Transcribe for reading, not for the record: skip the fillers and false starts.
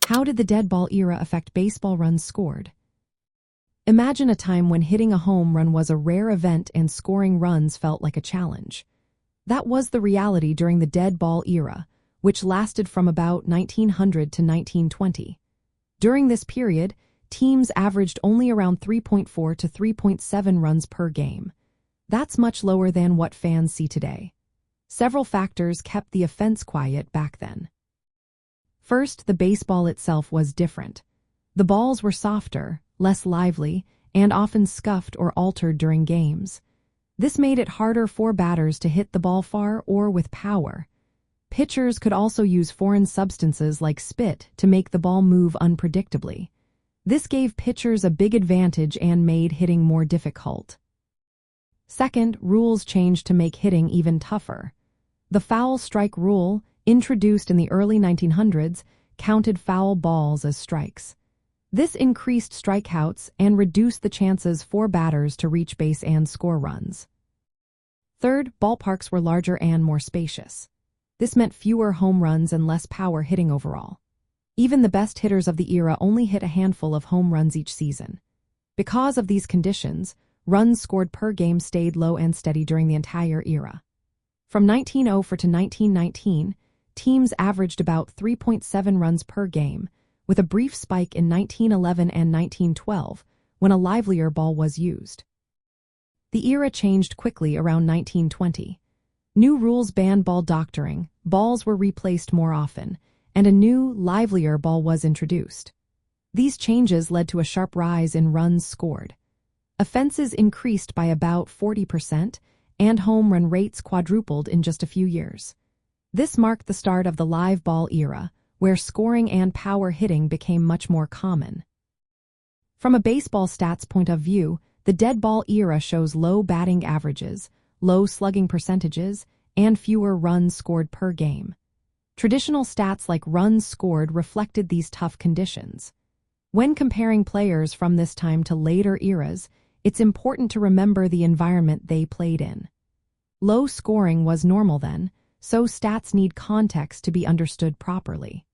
How did the dead ball era affect baseball runs scored? Imagine a time when hitting a home run was a rare event and scoring runs felt like a challenge. That was the reality during the dead ball era, which lasted from about 1900 to 1920. During this period, teams averaged only around 3.4 to 3.7 runs per game. That's much lower than what fans see today. Several factors kept the offense quiet back then. First, the baseball itself was different. The balls were softer, less lively, and often scuffed or altered during games. This made it harder for batters to hit the ball far or with power. Pitchers could also use foreign substances like spit to make the ball move unpredictably. This gave pitchers a big advantage and made hitting more difficult. Second, rules changed to make hitting even tougher. The foul strike rule, introduced in the early 1900s, counted foul balls as strikes. This increased strikeouts and reduced the chances for batters to reach base and score runs. Third, ballparks were larger and more spacious. This meant fewer home runs and less power hitting overall. Even the best hitters of the era only hit a handful of home runs each season. Because of these conditions, runs scored per game stayed low and steady during the entire era. From 1904 to 1919, teams averaged about 3.7 runs per game, with a brief spike in 1911 and 1912, when a livelier ball was used. The era changed quickly around 1920. New rules banned ball doctoring, balls were replaced more often, and a new, livelier ball was introduced. These changes led to a sharp rise in runs scored. Offenses increased by about 40%, and home run rates quadrupled in just a few years. This marked the start of the live ball era, where scoring and power hitting became much more common. From a baseball stats point of view, the dead ball era shows low batting averages, low slugging percentages, and fewer runs scored per game. Traditional stats like runs scored reflected these tough conditions. When comparing players from this time to later eras, it's important to remember the environment they played in. Low scoring was normal then, so stats need context to be understood properly.